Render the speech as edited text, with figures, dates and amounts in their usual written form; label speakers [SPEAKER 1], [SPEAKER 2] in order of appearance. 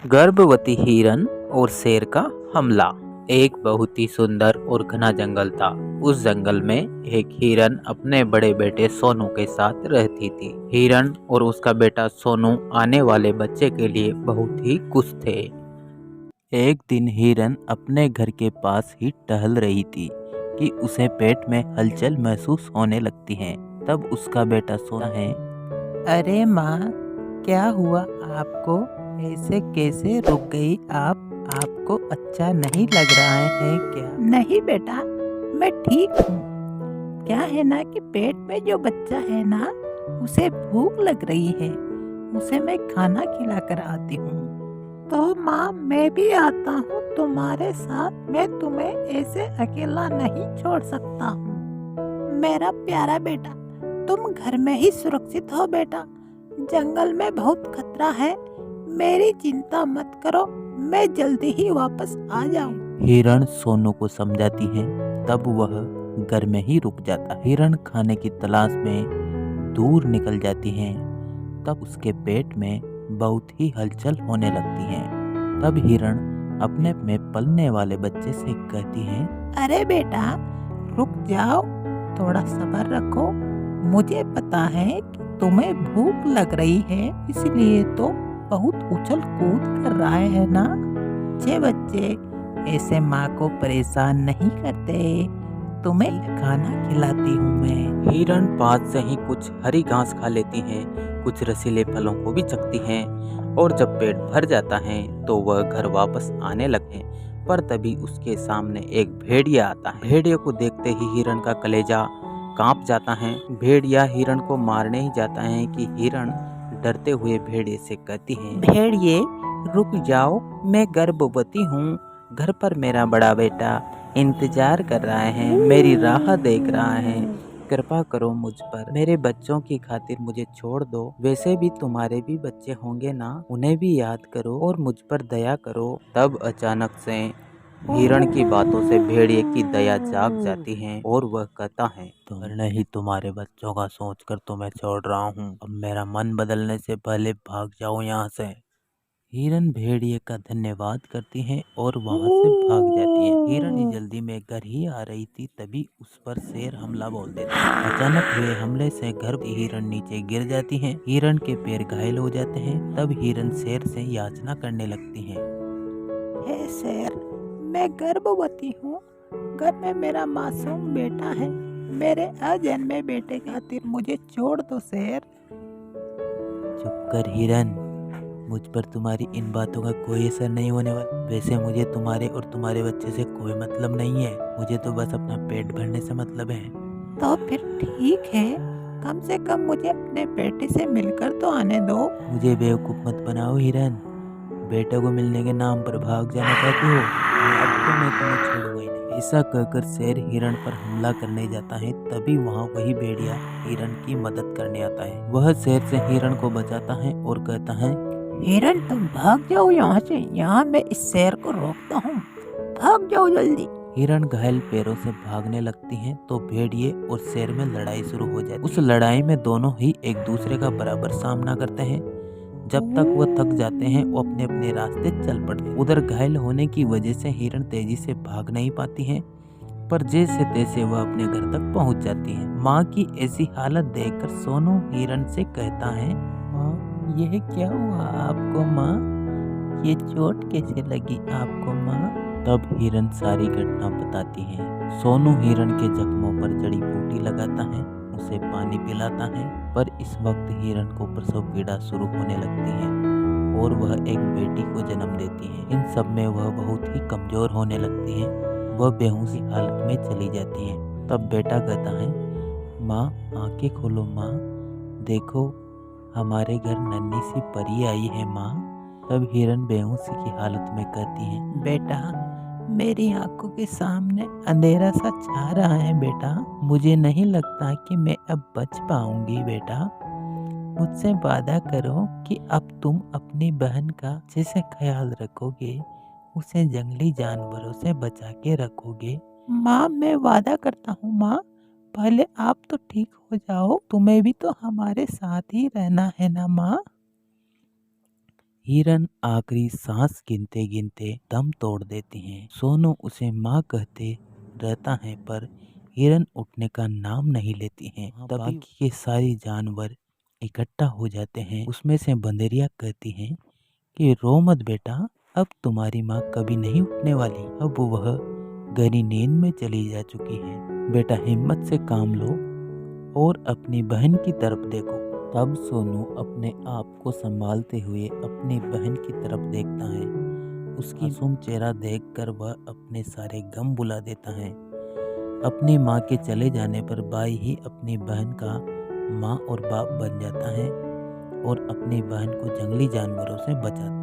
[SPEAKER 1] गर्भवती हिरन और शेर का हमला। एक बहुत ही सुंदर और घना जंगल था। उस जंगल में एक हिरन अपने बड़े बेटे सोनू के साथ रहती थी। हिरन और उसका बेटा सोनू आने वाले बच्चे के लिए बहुत ही खुश थे। एक दिन हिरन अपने घर के पास ही टहल रही थी कि उसे पेट में हलचल महसूस होने लगती है। तब उसका बेटा सोना है, अरे माँ, क्या हुआ आपको? ऐसे कैसे रुक गई आप? आपको अच्छा नहीं लग रहा है क्या?
[SPEAKER 2] नहीं बेटा, मैं ठीक हूँ। क्या है ना कि पेट में जो बच्चा है ना, उसे भूख लग रही है। उसे मैं खाना खिला कर आती हूँ। तो माँ, मैं भी आता हूँ तुम्हारे साथ। मैं तुम्हें ऐसे अकेला नहीं छोड़ सकता हूँ। मेरा प्यारा बेटा, तुम घर में ही सुरक्षित हो बेटा। जंगल में बहुत खतरा है। मेरी चिंता मत करो, मैं जल्दी ही वापस आ जाऊँ।
[SPEAKER 1] हिरन सोनू को समझाती है। तब वह घर में ही रुक जाता। हिरन खाने की तलाश में दूर निकल जाती है। तब उसके पेट में बहुत ही हलचल होने लगती है। तब हिरन अपने में पलने वाले बच्चे से कहती है,
[SPEAKER 2] अरे बेटा, रुक जाओ, थोड़ा सब्र रखो। मुझे पता है कि तुम्हें भूख लग रही है, इसलिए तो बहुत उछल कूद कर रहा है ना। अच्छे बच्चे ऐसे माँ को परेशान नहीं करते। तुम्हें खाना खिलाती हूँ मैं।
[SPEAKER 1] हिरन पास से ही कुछ हरी घास खा लेती है, कुछ रसीले फलों को भी चखती है। और जब पेट भर जाता है तो वह घर वापस आने लगे। पर तभी उसके सामने एक भेड़िया आता है। भेड़िया को देखते ही हिरन का कलेजा कांप जाता है। भेड़िया हिरन को मारने ही जाता है कि हिरन डरते हुए भेड़िए से कहती है, भेड़िए रुक जाओ, मैं गर्भवती हूँ। घर पर मेरा बड़ा बेटा इंतजार कर रहा है, मेरी राह देख रहा है। कृपा करो मुझ पर, मेरे बच्चों की खातिर मुझे छोड़ दो। वैसे भी तुम्हारे भी बच्चे होंगे ना, उन्हें भी याद करो और मुझ पर दया करो। तब अचानक से हिरण की बातों से भेड़िए की दया जाग जाती है और वह कहता है, तुमने ही तुम्हारे बच्चों का सोचकर तुम्हें छोड़ रहा हूँ। अब मेरा मन बदलने से पहले भाग जाओ यहाँ से। हिरन भेड़िए का धन्यवाद करती है और वहां से भाग जाती है। हिरन ही जल्दी में घर ही आ रही थी, तभी उस पर शेर हमला बोल देता है। अचानक हुए हमले से घर हिरन नीचे गिर जाती है। हिरन के पैर घायल हो जाते हैं। तब हिरन शेर से याचना करने लगती है,
[SPEAKER 2] हे शेर, मैं गर्भवती हूँ। घर में मेरा मासूम बेटा है। मेरे अजन्मे बेटे खातिर मुझे छोड़ दो शेर।
[SPEAKER 1] चुप कर हिरन, मुझ पर तुम्हारी इन बातों का कोई असर नहीं होने वाला। वैसे मुझे तुम्हारे और तुम्हारे बच्चे से कोई मतलब नहीं है। मुझे तो बस अपना पेट भरने से मतलब है।
[SPEAKER 2] तो फिर ठीक है, कम से कम मुझे अपने बेटे से मिलकर तो आने दो।
[SPEAKER 1] मुझे बेवकूफ मत बनाओ हिरन। बेटे को मिलने के नाम पर भाग जाना चाहती हो? अब तो मैं तुम्हें छोड़ूंगा ही नहीं। ऐसा कहकर शेर हिरण पर हमला करने जाता है। तभी वहाँ वही भेड़िया हिरण की मदद करने आता है। वह शेर से हिरण को बचाता है और कहता है,
[SPEAKER 2] हिरन, तुम भाग जाओ यहाँ से। यहाँ मैं इस शेर को रोकता हूँ। भाग जाओ जल्दी।
[SPEAKER 1] हिरण घायल पैरों से भागने लगती हैं तो भेड़िए और शेर में लड़ाई शुरू हो जाती है। उस लड़ाई में दोनों ही एक दूसरे का बराबर सामना करते हैं। जब तक वह थक जाते हैं वो अपने अपने रास्ते चल पड़ते हैं। उधर घायल होने की वजह से हिरण तेजी से भाग नहीं पाती है, पर जैसे तैसे वह अपने घर तक पहुंच जाती है। माँ की ऐसी हालत देखकर सोनू हिरण से कहता है, माँ, यह क्या हुआ आपको? माँ, ये चोट कैसे लगी आपको माँ? तब हिरण सारी घटना बताती है। सोनू हिरण के जख्मों पर जड़ी बूटी लगाता है, उसे पानी पिलाता है। पर इस वक्त हिरण को प्रसव पीड़ा शुरू होने लगती है और वह एक बेटी को जन्म देती है। इन सब में वह बहुत ही कमजोर होने लगती है। वह बेहोशी हालत में चली जाती है। तब बेटा कहता है, माँ, आंखें खोलो माँ, देखो हमारे घर नन्ही सी परी आई है माँ। तब हिरण बेहोशी की हालत में कहती है,
[SPEAKER 2] बेटा, मेरी आंखों के सामने अंधेरा सा छा रहा है बेटा।
[SPEAKER 1] मुझे नहीं लगता कि मैं अब बच पाऊंगी बेटा। मुझसे वादा करो कि अब तुम अपनी बहन का जैसे ख्याल रखोगे, उसे जंगली जानवरों से बचा के रखोगे।
[SPEAKER 2] माँ, मैं वादा करता हूँ माँ। पहले आप तो ठीक हो जाओ, तुम्हें भी तो हमारे साथ ही रहना है ना माँ।
[SPEAKER 1] हिरन आखिरी सांस गिनते गिनते दम तोड़ देती हैं। सोनू उसे माँ कहते रहता है पर हिरन उठने का नाम नहीं लेती हैं। तभी बाकी के सारे जानवर इकट्ठा हो जाते हैं। उसमें से बंदरिया कहती हैं कि रो मत बेटा, अब तुम्हारी माँ कभी नहीं उठने वाली। अब वह गहरी नींद में चली जा चुकी है। बेटा हिम्मत से काम लो और अपनी बहन की तरफ देखो। तब सोनू अपने आप को संभालते हुए अपनी बहन की तरफ देखता है। उसकी मासूम चेहरा देखकर वह अपने सारे गम भुला देता है। अपनी माँ के चले जाने पर भाई ही अपनी बहन का माँ और बाप बन जाता है और अपनी बहन को जंगली जानवरों से बचाता है।